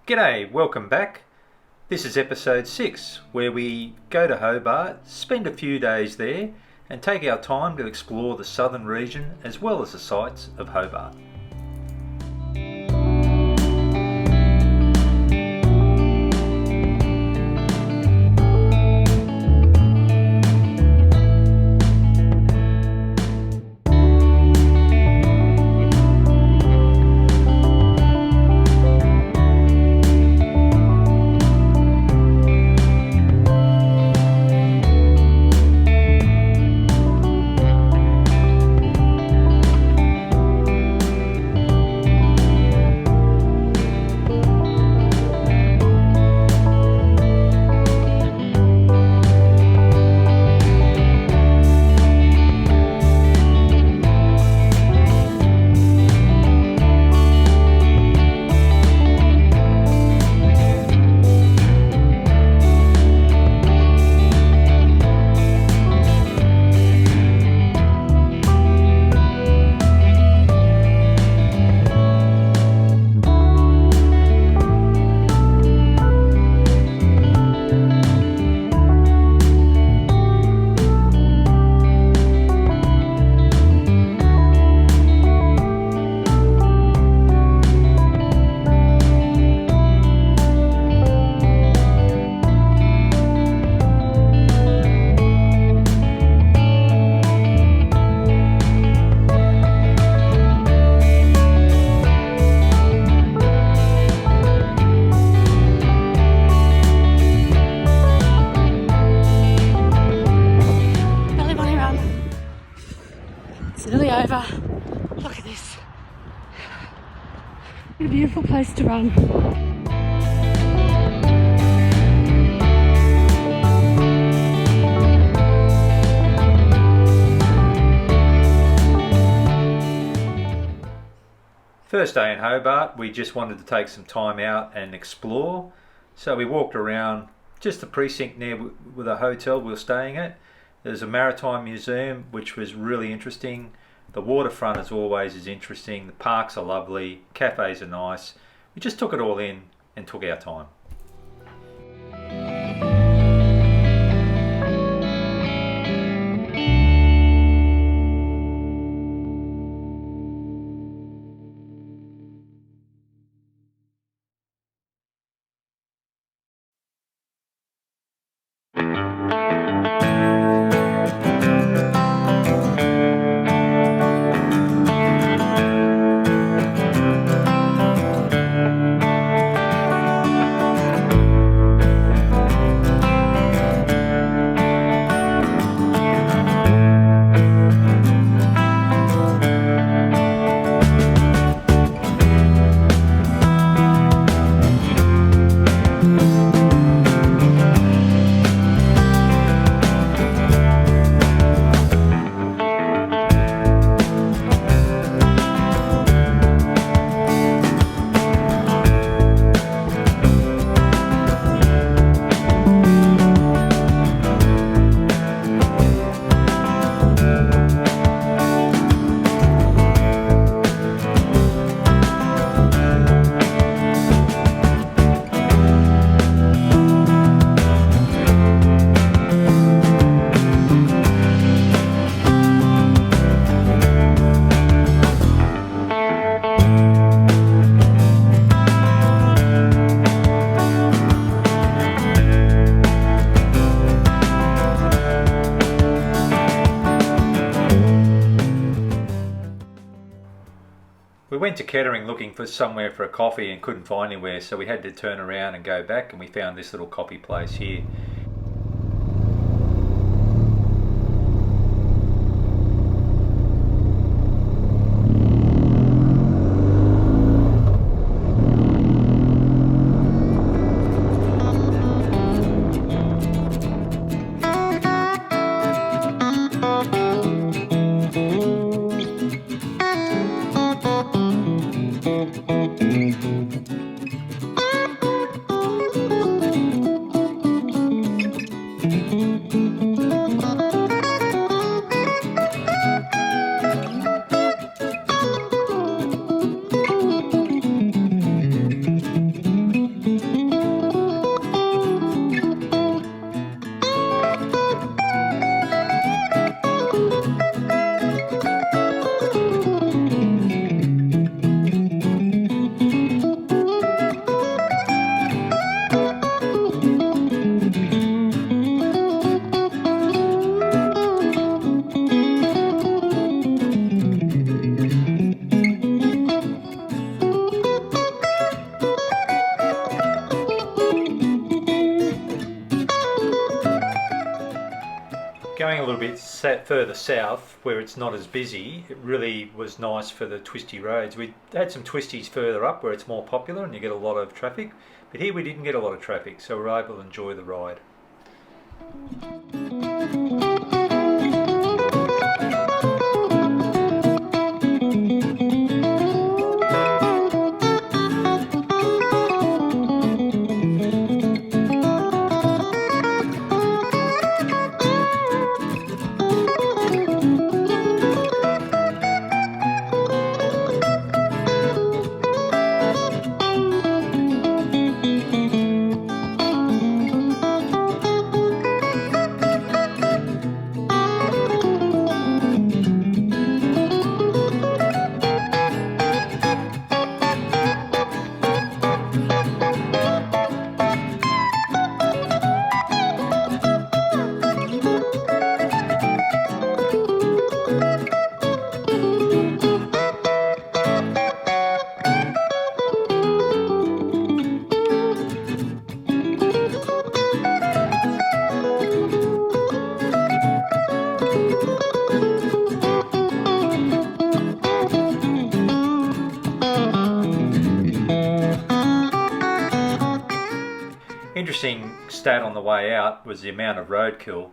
G'day, welcome back. This is episode 6, where we go to Hobart, spend a few days there, and take our time to explore the southern region as well as the sights of Hobart. Nearly over. Look at this. What a beautiful place to run. First day in Hobart, we just wanted to take some time out and explore. So we walked around just the precinct near with a hotel we were staying at. There's a maritime museum which was really interesting. The waterfront as always is interesting. The parks are lovely. Cafes are nice. We just took it all in and took our time. We went to Kettering looking for somewhere for a coffee and couldn't find anywhere, so we had to turn around and go back, and we found this little coffee place here. going a little bit further south where it's not as busy, it really was nice for the twisty roads. We had some twisties further up where it's more popular and you get a lot of traffic, but here we didn't get a lot of traffic, so we were able to enjoy the ride. Interesting stat on the way out was the amount of roadkill.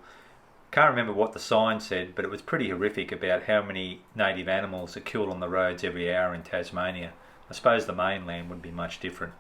Can't remember what the sign said, but it was pretty horrific about how many native animals are killed on the roads every hour in Tasmania. I suppose the mainland would be much different.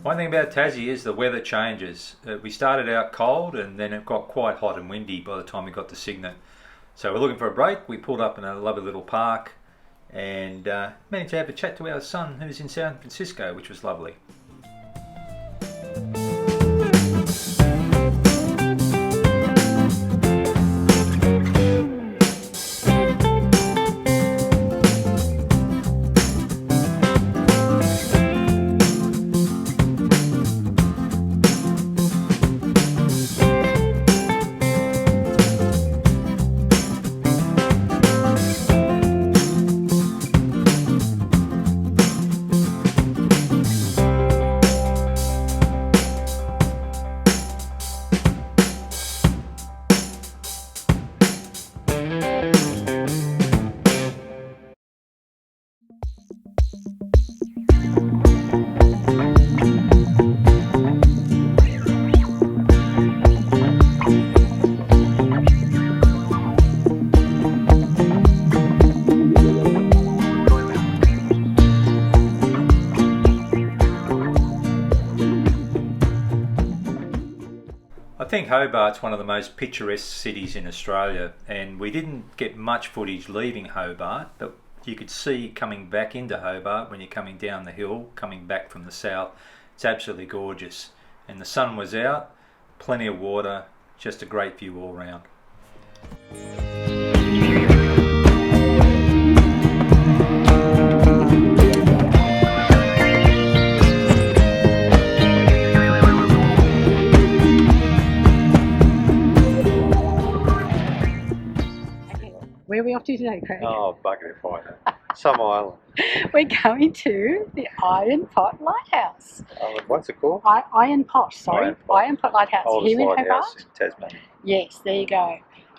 One thing about Tassie is the weather changes. We started out cold and then it got quite hot and windy by the time we got to Cygnet. So we're looking for a break. We pulled up in a lovely little park and managed to have a chat to our son who's in San Francisco, which was lovely. I think Hobart's one of the most picturesque cities in Australia, and we didn't get much footage leaving Hobart, but you could see coming back into Hobart when you're coming down the hill, coming back from the south. It's absolutely gorgeous, and the sun was out, plenty of water, just a great view all round. Where are we off to today, Craig? Oh, bugger if I know. Some island. We're going to the Iron Pot Lighthouse. What's it called? Iron Pot, sorry. Iron Pot Lighthouse. Oldest Here in lighthouse Hobart. in Tasmania. Yes, there you go.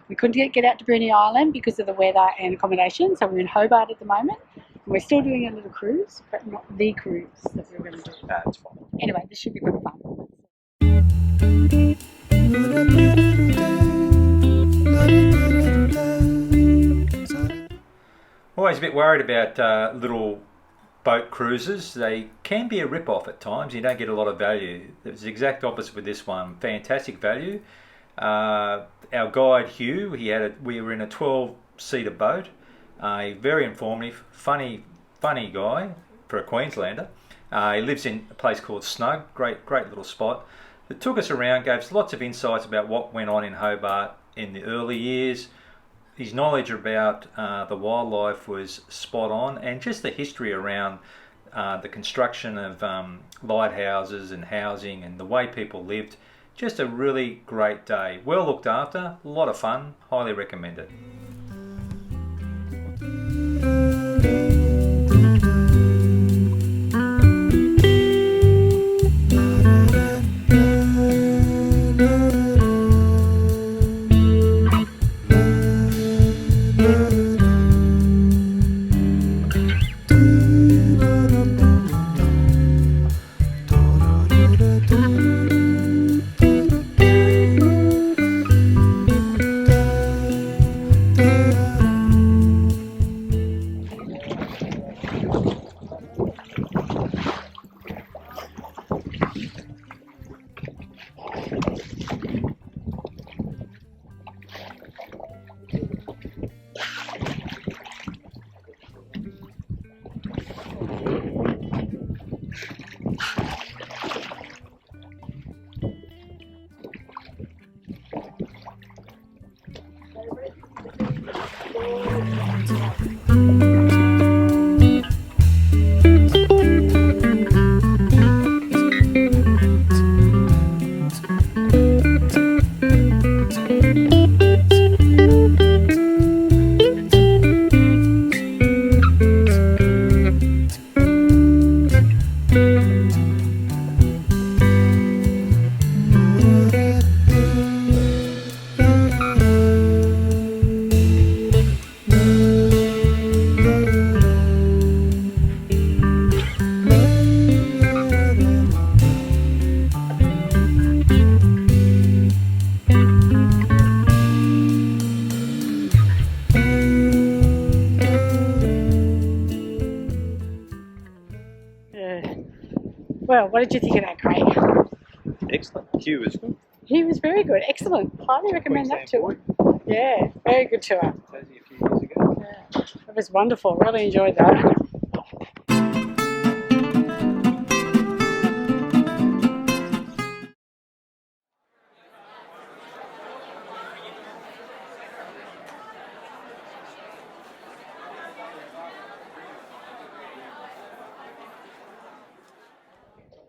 We couldn't get out to Bruny Island because of the weather and accommodation, so we're in Hobart at the moment. We're still doing a little cruise, but not the cruise that we're going to do. No, it's fine. Anyway, this should be good fun. Always a bit worried about little boat cruises. They can be a rip-off at times. You don't get a lot of value. It's the exact opposite with this one. Fantastic value. Our guide Hugh, we were in a 12-seater boat. Very informative, funny guy for a Queenslander. He lives in a place called Snug. Great little spot. It took us around, gave us lots of insights about what went on in Hobart in the early years. His knowledge about the wildlife was spot on, and just the history around the construction of lighthouses and housing and the way people lived. Just a really great day. Well looked after, a lot of fun, highly recommended. Well, what did you think of that, Craig? Excellent. Hugh was good. He was very good. Excellent. Highly recommend that tour. Yeah, very good tour. A few years ago. Yeah, it was wonderful. Really enjoyed that.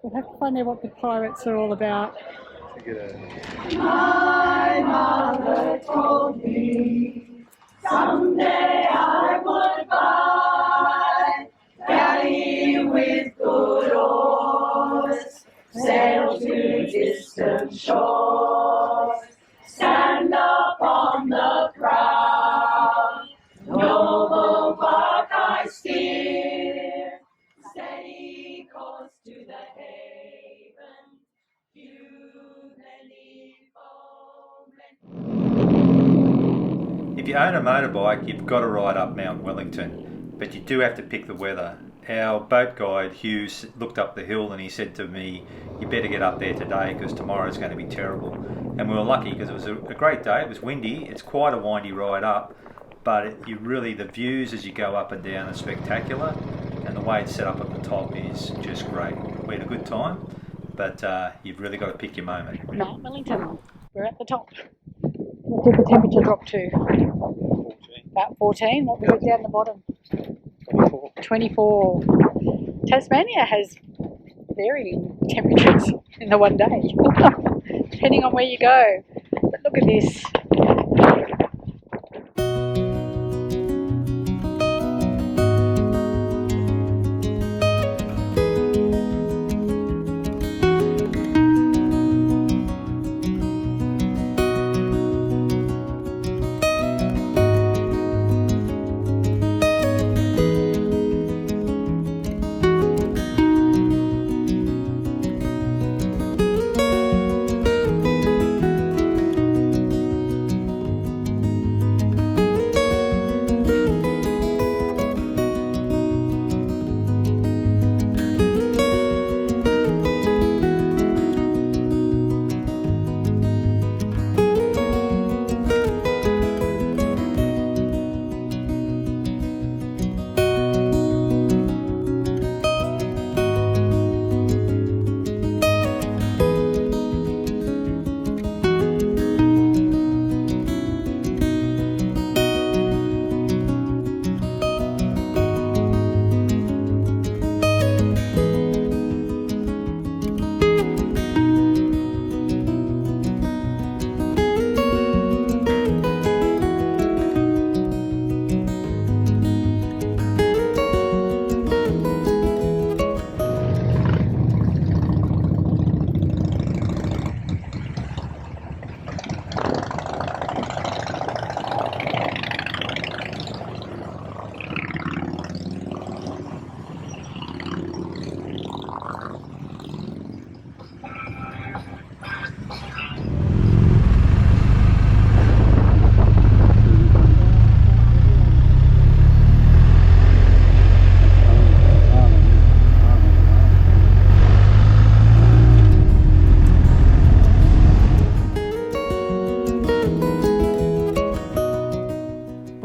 We'll have to find out what the pirates are all about. My mother told me someday I would buy galley with good oars, sail to distant shores, stand up on the prow, noble bark I steer, steady course to the haven, few many foemen. If you own a motorbike, you've got to ride up Mount Wellington, but you do have to pick the weather. Our boat guide, Hugh, looked up the hill and he said to me, you better get up there today because tomorrow's going to be terrible. And we were lucky because it was a great day. It was windy. It's quite a windy ride up, but the views as you go up and down are spectacular, and the way it's set up at the top is just great. We had a good time, but you've really got to pick your moment. Mount Wellington. We're at the top. What did the temperature drop to? 14. About 14. What was it down the bottom? 24. Tasmania has varying temperatures in the one day, depending on where you go. But look at this.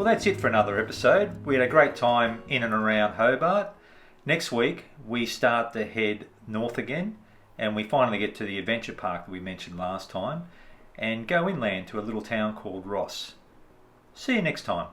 that's it for another episode. We had a great time in and around Hobart. Next week, we start to head north again, and we finally get to the adventure park that we mentioned last time, and go inland to a little town called Ross. See you next time.